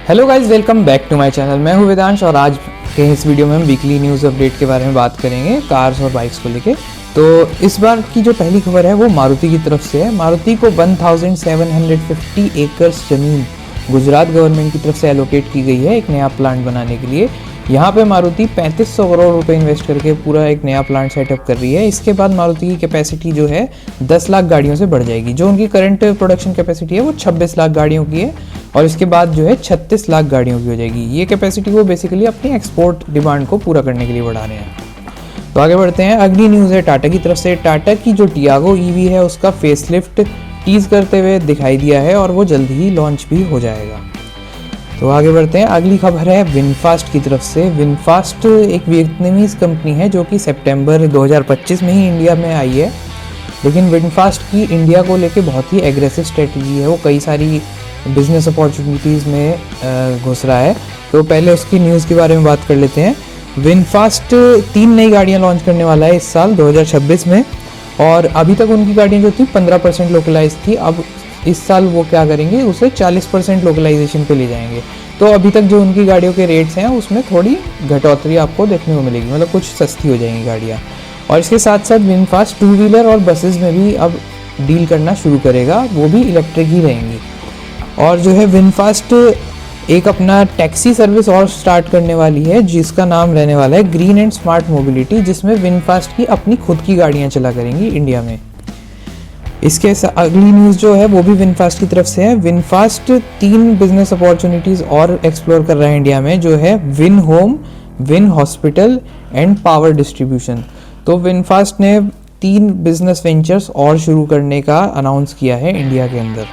Hello guys, welcome back to my channel. मैं हूं वेदांश और आज के इस वीडियो में हम वीकली न्यूज़ अपडेट के बारे में बात करेंगे कार्स और बाइक्स को लेके। तो इस बार की जो पहली खबर है वो मारुति की तरफ से है। मारुति को 1750 एकर्स ज़मीन गुजरात गवर्नमेंट की तरफ से एलोकेट की गई है एक नया प्लांट बनाने के लिए। यहाँ पे मारुति 3500 करोड़ रुपए इन्वेस्ट करके पूरा एक नया प्लांट सेटअप कर रही है। इसके बाद मारुति की कैपेसिटी जो है 10 लाख गाड़ियों से बढ़ जाएगी। जो उनकी करंट प्रोडक्शन कैपेसिटी है वो 26 लाख गाड़ियों की है और इसके बाद जो है 36 लाख गाड़ियों की हो जाएगी। ये कैपेसिटी वो बेसिकली अपनी एक्सपोर्ट डिमांड को पूरा करने के लिए बढ़ा रहे हैं। तो आगे बढ़ते हैं। अगली न्यूज़ है टाटा की तरफ से। टाटा की जो टियागो ईवी है उसका फेसलिफ्ट टीज करते हुए दिखाई दिया है और वो जल्द ही लॉन्च भी हो जाएगा। तो आगे बढ़ते हैं। अगली खबर है विनफास्ट की तरफ से। विनफास्ट एक वियतनामीज कंपनी है जो कि सितंबर 2025 में ही इंडिया में आई है। लेकिन विनफास्ट की इंडिया को लेके बहुत ही एग्रेसिव स्ट्रेटजी है। वो कई सारी बिजनेस अपॉर्चुनिटीज़ में घुस रहा है। तो पहले उसकी न्यूज़ के बारे में बात कर लेते हैं। विनफास्ट 3 नई गाड़ियाँ लॉन्च करने वाला है इस साल 2026 में और अभी तक उनकी गाड़ियाँ जो थी 15% लोकलाइज थी। अब इस साल वो क्या करेंगे, उसे 40% लोकलाइजेशन पे ले जाएंगे। तो अभी तक जो उनकी गाड़ियों के रेट्स हैं उसमें थोड़ी घटोतरी आपको देखने को मिलेगी, मतलब कुछ सस्ती हो जाएंगी गाड़ियाँ। और इसके साथ साथ विनफास्ट 2 व्हीलर और बसेस में भी अब डील करना शुरू करेगा, वो भी इलेक्ट्रिक ही रहेंगी। और जो है विनफास्ट एक अपना टैक्सी सर्विस और स्टार्ट करने वाली है जिसका नाम रहने वाला है ग्रीन एंड स्मार्ट मोबिलिटी, जिसमें विनफास्ट की अपनी खुद की गाड़ियाँ चला करेंगी इंडिया में। इसके अगली न्यूज़ जो है वो भी विनफास्ट की तरफ से है। विनफास्ट 3 बिजनेस अपॉर्चुनिटीज़ और एक्सप्लोर कर रहा है इंडिया में, जो है win home, win hospital and power distribution. तो विनफास्ट ने 3 बिजनेस वेंचर्स और शुरू करने का अनाउंस किया है इंडिया के अंदर।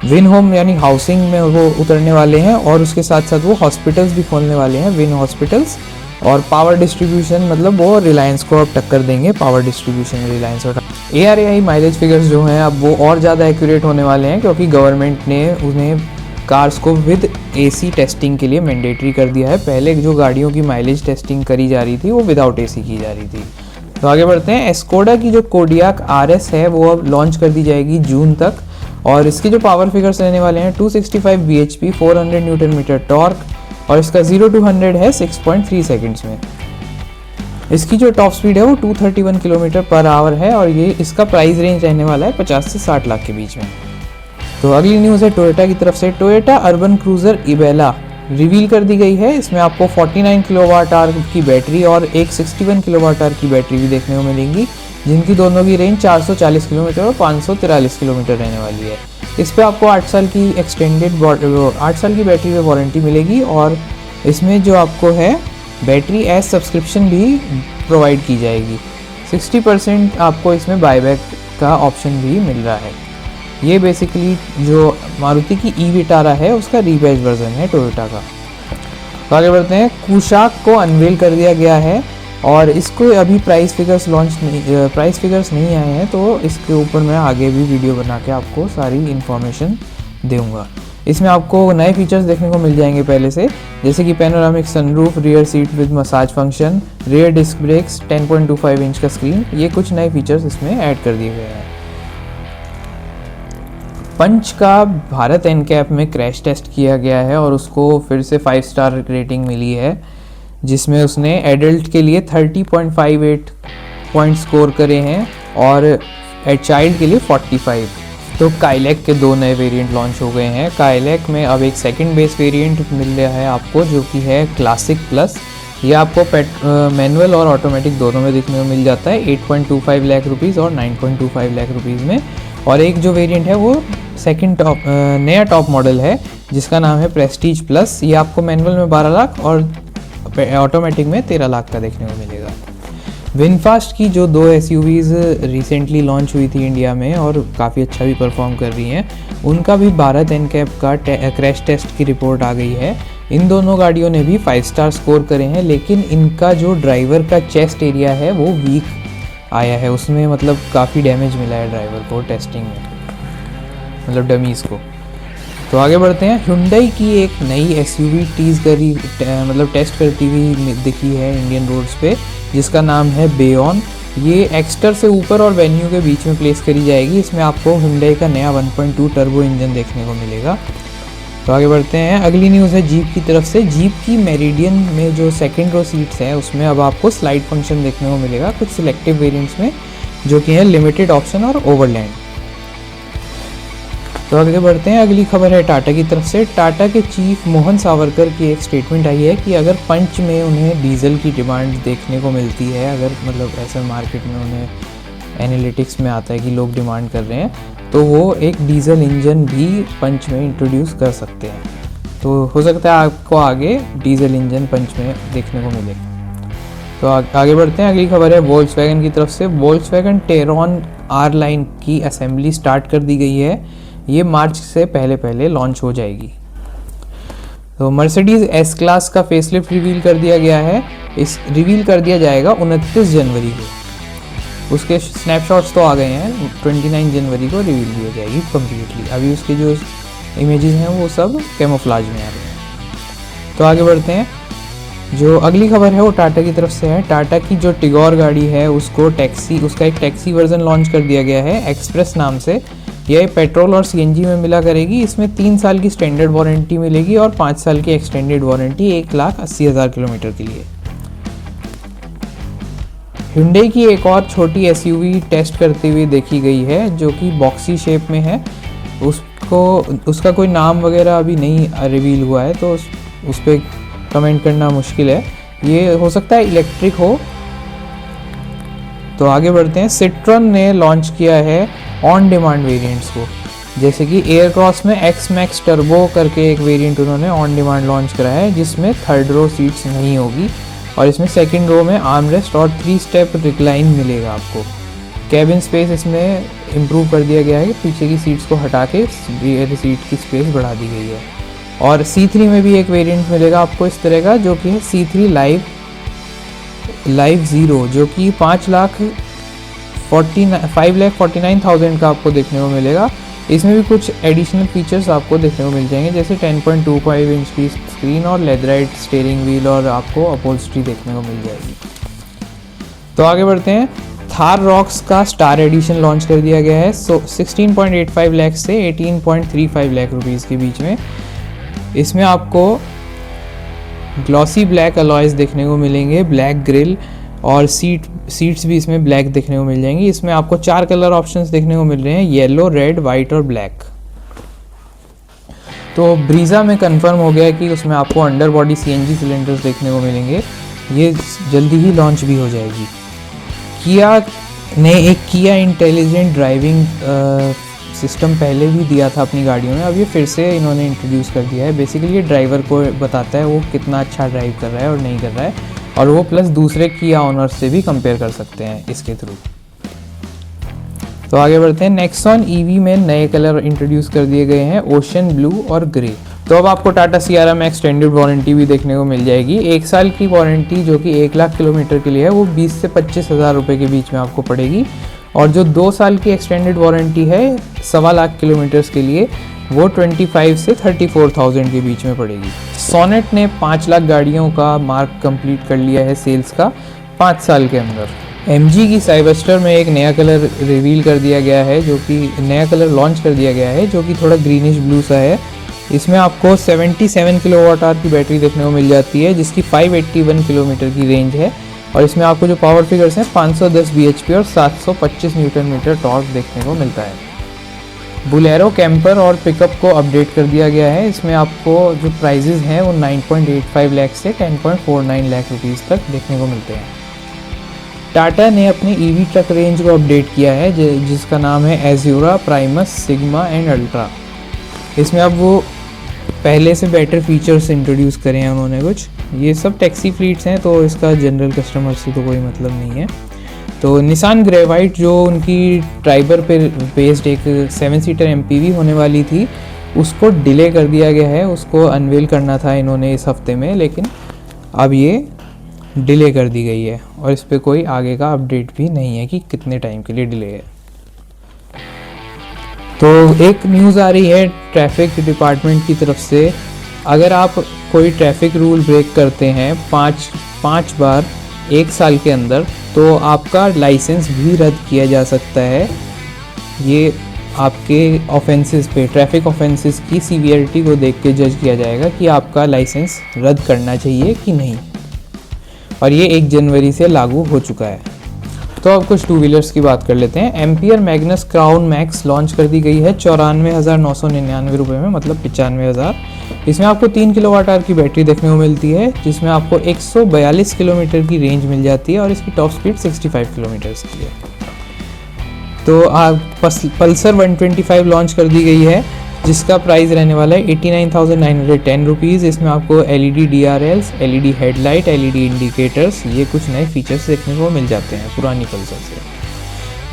विन होम यानी हाउसिंग में वो उतरने वाले हैं और उसके साथ साथ वो हॉस्पिटल्स भी खोलने वाले हैं, विन हॉस्पिटल्स। और पावर डिस्ट्रीब्यूशन मतलब वो रिलायंस को अब टक्कर देंगे पावर डिस्ट्रीब्यूशन में, रिलायंस और ARAI माइलेज फिगर्स जो हैं अब वो और ज़्यादा एक्यूरेट होने वाले हैं क्योंकि गवर्नमेंट ने उन्हें कार्स को विद AC टेस्टिंग के लिए मैंडेटरी कर दिया है। पहले जो गाड़ियों की माइलेज टेस्टिंग करी जा रही थी वो विदाउट AC की जा रही थी। तो आगे बढ़ते हैं। एस्कोडा की जो कोडियाक RS है वो अब लॉन्च कर दी जाएगी जून तक और इसके जो पावर फिगर्स रहने वाले हैं 265 bhp, 400 न्यूटन मीटर टॉर्क और इसका 0 to 100 है 6.3 सेकेंड्स में। इसकी जो टॉप स्पीड है वो 231 किलोमीटर पर आवर है और ये इसका प्राइस रेंज रहने वाला है 50 से 60 लाख के बीच में। तो अगली न्यूज़ है टोयोटा की तरफ से। टोयोटा अर्बन क्रूजर इबेला रिवील कर दी गई है। इसमें आपको 49 किलोवाट आवर की बैटरी और एक 61 किलोवाट आवर की बैटरी भी देखने को मिलेंगी, जिनकी दोनों की रेंज 440 किलोमीटर और 543 किलोमीटर रहने वाली है। इस पे आपको 8 साल की एक्सटेंडेड 8 साल की बैटरी पे वारंटी मिलेगी और इसमें जो आपको है बैटरी एज सब्सक्रिप्शन भी प्रोवाइड की जाएगी। 60% आपको इसमें बायबैक का ऑप्शन भी मिल रहा है। ये बेसिकली जो मारुति की ई विटारा है उसका रीबैज वर्जन है टोयोटा का। तो आगे बढ़ते हैं। कुशाक को अनवेल कर दिया गया है और इसको अभी प्राइस फिगर्स नहीं आए हैं, तो इसके ऊपर मैं आगे भी वीडियो बना के आपको सारी इन्फॉर्मेशन दूंगा। इसमें आपको नए फीचर्स देखने को मिल जाएंगे पहले से, जैसे कि panoramic sunroof, rear seat with massage function, rear disc brakes, 10.25 inch का स्क्रीन, ये कुछ नए फीचर्स इसमें ऐड कर दिए गए हैं। पंच का भारत NCAP में क्रैश टेस्ट किया गया है और उसको फिर से 5 स्टार रेटिंग मिली है, जिसमें उसने एडल्ट के लिए 30.58 पॉइंट स्कोर करे हैं और चाइल्ड के लिए 45। तो काइलैक के 2 नए वेरिएंट लॉन्च हो गए हैं। काइलैक में अब एक सेकंड बेस वेरिएंट मिल रहा है आपको, जो कि है क्लासिक प्लस। ये आपको मैनुअल और ऑटोमेटिक दोनों में देखने को मिल जाता है 8.25 लाख रुपीज़ और 9.25 लाख रुपीज़ में। और एक जो वेरिएंट है वो नया टॉप मॉडल है जिसका नाम है प्रेस्टीज प्लस। ये आपको मैनुअल में 12 लाख और ऑटोमेटिक में 13 लाख का देखने को मिलेगा। विनफास्ट की जो 2 SUVs रिसेंटली लॉन्च हुई थी इंडिया में और काफ़ी अच्छा भी परफॉर्म कर रही हैं, उनका भी भारत NCAP का क्रैश टेस्ट की रिपोर्ट आ गई है। इन दोनों गाड़ियों ने भी 5 स्टार स्कोर करे हैं, लेकिन इनका जो ड्राइवर का चेस्ट एरिया है वो वीक आया है। उसमें मतलब काफ़ी डैमेज मिला है ड्राइवर को टेस्टिंग में, मतलब डमीज़ को। तो आगे बढ़ते हैं। Hyundai की एक नई SUV टेस्ट करती हुई दिखी है इंडियन रोड्स पे, जिसका नाम है बेयॉन। ये एक्स्टर से ऊपर और वेन्यू के बीच में प्लेस करी जाएगी। इसमें आपको Hyundai का नया 1.2 टर्बो इंजन देखने को मिलेगा। तो आगे बढ़ते हैं, अगली न्यूज़ है जीप की तरफ से। जीप की मेरिडियन में जो सेकेंड रो सीट्स हैं उसमें अब आपको स्लाइड फंक्शन देखने को मिलेगा कुछ सिलेक्टिव वेरिएंट्स में, जो कि है लिमिटेड ऑप्शन और ओवरलैंड। तो आगे बढ़ते हैं, अगली खबर है टाटा की तरफ से। टाटा के चीफ मोहन सावरकर की एक स्टेटमेंट आई है कि अगर पंच में उन्हें डीजल की डिमांड देखने को मिलती है, अगर मतलब ऐसा मार्केट में उन्हें एनालिटिक्स में आता है कि लोग डिमांड कर रहे हैं, तो वो एक डीजल इंजन भी पंच में इंट्रोड्यूस कर सकते हैं। तो हो सकता है आपको आगे डीजल इंजन पंच में देखने को मिले। तो आगे बढ़ते हैं, अगली खबर है वोल्क्सवैगन की तरफ से। वोल्क्सवैगन टेरॉन आर लाइन की असेंबली स्टार्ट कर दी गई है, ये मार्च से पहले लॉन्च हो जाएगी। तो मर्सिडीज एस क्लास का फेसलिफ्ट रिवील कर दिया गया है, इस रिवील कर दिया जाएगा 29 जनवरी को। उसके स्नैपशॉट्स तो आ गए हैं, 29 जनवरी को रिवील की हो जाएगी कम्प्लीटली। अभी उसके जो इमेजेस हैं वो सब कैमोफ्लेज में आ रहे हैं। तो आगे बढ़ते हैं, जो अगली खबर है वो टाटा की तरफ से है। टाटा की जो टिगोर गाड़ी है उसको उसका एक टैक्सी वर्जन लॉन्च कर दिया गया है एक्सप्रेस नाम से। यह पेट्रोल और सीएनजी में मिला करेगी। इसमें 3 साल की स्टैंडर्ड वारंटी मिलेगी और 5 साल की एक्सटेंडेड वारंटी 1,80,000 किलोमीटर के लिए। Hyundai की एक और छोटी एसयूवी टेस्ट करते हुए देखी गई है जो कि बॉक्सी शेप में है। उसका कोई नाम वगैरह अभी नहीं रिवील हुआ है, तो उस पर कमेंट करना मुश्किल है। ये हो सकता है इलेक्ट्रिक हो। तो आगे बढ़ते हैं, सिट्रॉन ने लॉन्च किया है ऑन डिमांड वेरिएंट्स को, जैसे कि एयरक्रॉस में एक्स मैक्स टर्बो करके एक वेरिएंट उन्होंने ऑन डिमांड लॉन्च करा है, जिसमें थर्ड रो सीट्स नहीं होगी और इसमें सेकंड रो में आर्मरेस्ट और 3 स्टेप रिक्लाइन मिलेगा आपको। कैबिन स्पेस इसमें इम्प्रूव कर दिया गया है, पीछे की सीट्स को हटा के रियर सीट की स्पेस बढ़ा दी गई है। और C3 में भी एक वेरिएंट मिलेगा आपको इस तरह का, जो कि है C3 लाइव ज़ीरो, जो कि 5,49,000 का आपको देखने को मिलेगा। इसमें भी कुछ एडिशनल फीचर्स आपको देखने को मिल जाएंगे, जैसे 10.25 इंच की स्क्रीन और लेदराइट स्टीयरिंग व्हील, और आपको अपहोल्स्ट्री देखने को मिल जाएगी। तो आगे बढ़ते हैं, थार रॉक्स का स्टार एडिशन लॉन्च कर दिया गया है 16.85 लाख से 18.35 लाख रुपीज़ के बीच में। इसमें आपको ग्लॉसी ब्लैक अलॉयज देखने को मिलेंगे, ब्लैक ग्रिल और सीट्स भी इसमें ब्लैक देखने को मिल जाएंगी। इसमें आपको 4 कलर ऑप्शंस देखने को मिल रहे हैं, येलो, रेड, वाइट और ब्लैक। तो ब्रीज़ा में कंफर्म हो गया है कि उसमें आपको अंडर बॉडी सीएनजी सिलेंडर्स देखने को मिलेंगे, ये जल्दी ही लॉन्च भी हो जाएगी। किया ने एक किया इंटेलिजेंट ड्राइविंग सिस्टम पहले भी दिया था अपनी गाड़ियों में, अब ये फिर से इन्होंने इंट्रोड्यूस कर दिया है। बेसिकली ये ड्राइवर को बताता है वो कितना अच्छा ड्राइव कर रहा है और नहीं कर रहा है, और वो प्लस दूसरे किया ओनर्स से भी कंपेयर कर सकते हैं इसके थ्रू। तो आगे बढ़ते हैं, नेक्सॉन ईवी में नए कलर इंट्रोड्यूस कर दिए गए हैं, ओशन ब्लू और ग्रे। तो अब आपको टाटा सियारा में एक्सटेंडेड वारंटी भी देखने को मिल जाएगी। 1 साल की वारंटी जो कि 1 लाख किलोमीटर के लिए है, वो 20 से 25,000 रुपये के बीच में आपको पड़ेगी, और जो 2 साल की एक्सटेंडेड वारंटी है 1.25 लाख किलोमीटर्स के लिए, वो 25 से 34,000 के बीच में पड़ेगी। सोनेट ने 5 लाख गाड़ियों का मार्क कंप्लीट कर लिया है सेल्स का 5 साल के अंदर। MG की साइबस्टर में एक नया कलर रिवील कर दिया गया है, जो कि नया कलर लॉन्च कर दिया गया है, जो कि थोड़ा ग्रीनिश ब्लू सा है। इसमें आपको 77 किलोवाट आवर की बैटरी देखने को मिल जाती है, जिसकी 581 किलोमीटर की रेंज है, और इसमें आपको जो पावर फिगर्स हैं 510 bhp और 725 न्यूटन मीटर टॉर्क देखने को मिलता है। बुलेरो कैंपर और पिकअप को अपडेट कर दिया गया है। इसमें आपको जो प्राइजेज़ हैं वो 9.85 लाख से 10.49 लाख रुपीज़ तक देखने को मिलते हैं। टाटा ने अपनी ईवी ट्रक रेंज को अपडेट किया है, जिसका नाम है एज्यूरा, प्राइमस, सिग्मा एंड अल्ट्रा। इसमें अब वो पहले से बेटर फीचर्स इंट्रोड्यूस करे हैं उन्होंने कुछ। ये सब टैक्सी फ्लीट्स हैं, तो इसका जनरल कस्टमर से तो कोई मतलब नहीं है। तो निसान ग्रेवाइट जो उनकी ट्राइबर पे बेस्ड एक 7 सीटर MPV होने वाली थी, उसको डिले कर दिया गया है। उसको अनवेल करना था इन्होंने इस हफ्ते में, लेकिन अब ये डिले कर दी गई है, और इस पर कोई आगे का अपडेट भी नहीं है कि कितने टाइम के लिए डिले है। तो एक न्यूज़ आ रही है ट्रैफिक डिपार्टमेंट की तरफ से, अगर आप कोई ट्रैफिक रूल ब्रेक करते हैं 5 बार 1 साल के अंदर, तो आपका लाइसेंस भी रद्द किया जा सकता है। ये आपके ऑफेंसेस पे, ट्रैफिक ऑफेंसेस की सीवियरिटी को देख के जज किया जाएगा कि आपका लाइसेंस रद्द करना चाहिए कि नहीं। और ये 1 जनवरी से लागू हो चुका है। तो अब कुछ टू व्हीलर्स की बात कर लेते हैं। Ampere Magnus crown max launch कर दी गई है 94,999 रुपये में, मतलब 95,000। इसमें आपको 3 किलोवाट आवर की बैटरी देखने को मिलती है, जिसमें आपको 142 किलोमीटर की रेंज मिल जाती है और इसकी टॉप स्पीड 65 किलोमीटर्स की है। तो पल्सर 125 लॉन्च कर दी गई है, जिसका प्राइस रहने वाला है 89,910 रुपीज़। इसमें आपको LED DRLs, LED headlight, LED indicators, ये कुछ नए फीचर्स देखने को मिल जाते हैं पुरानी पल्सर से।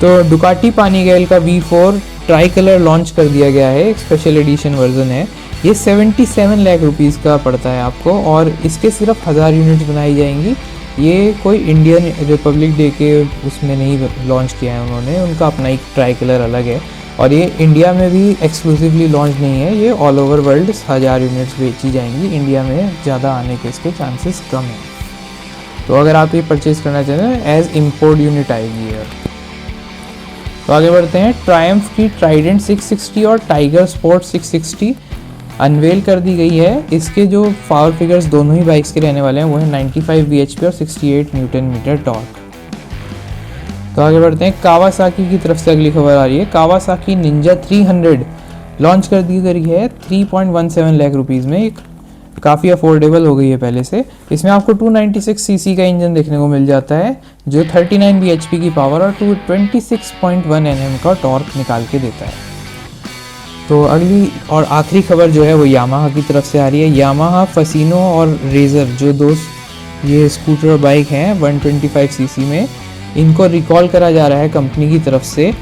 तो डुकाटी पानीगल का V4 ट्राई कलर लॉन्च कर दिया गया है, एक स्पेशल एडिशन वर्जन है। ये 77 लाख रुपीज़ का पड़ता है आपको और इसके सिर्फ 1000 यूनिट्स बनाई जाएंगी। ये कोई इंडियन रिपब्लिक डे के उसमें नहीं लॉन्च किया है उन्होंने, उनका अपना एक ट्राई कलर अलग है और ये इंडिया में भी एक्सक्लूसिवली लॉन्च नहीं है, ये ऑल ओवर वर्ल्ड 1000 यूनिट्स बेची जाएंगी। इंडिया में ज़्यादा आने के इसके चांसेस कम हैं। तो अगर आप ये परचेज़ करना चाहते हैं एज इम्पोर्ट यूनिट आएगी ये। तो आगे बढ़ते हैं। ट्रायम्फ की ट्राइडेंट 660 और टाइगर स्पोर्ट 660 अनवेल कर दी गई है। इसके जो पावर फिगर्स दोनों ही बाइक्स के रहने वाले हैं वो है 95 bhp और 68 न्यूटन मीटर टॉर्क। तो आगे बढ़ते हैं। कावासाकी की तरफ से अगली खबर आ रही है। कावासाकी निंजा 300 लॉन्च कर दी गई है 3.17 लाख रुपीज़ में, एक काफ़ी अफोर्डेबल हो गई है पहले से। इसमें आपको 296 सीसी का इंजन देखने को मिल जाता है, जो 39 bhp की पावर और 26.1 Nm का टॉर्क निकाल के देता है। तो अगली और आखिरी खबर जो है वो यामाहा की तरफ से आ रही है। यामाहा फसीनो और रेजर, जो दो ये स्कूटर और बाइक हैं 125 सीसी में, इनको रिकॉल करा जा रहा है कंपनी की तरफ से।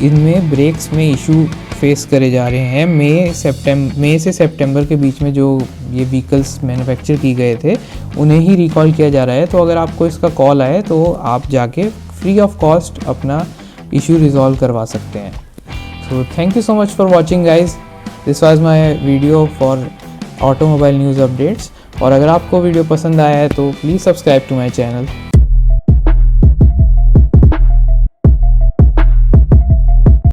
इनमें ब्रेक्स में इशू फेस करे जा रहे हैं। मई से सितंबर के बीच में जो ये व्हीकल्स मैन्युफैक्चर की गए थे उन्हें ही रिकॉल किया जा रहा है। तो अगर आपको इसका कॉल आए तो आप जाके फ्री ऑफ कॉस्ट अपना इशू रिजॉल्व करवा सकते हैं। So thank you so much for watching guys. This was my video for automobile news updates. और अगर आपको वीडियो पसंद आया है तो please subscribe to my channel.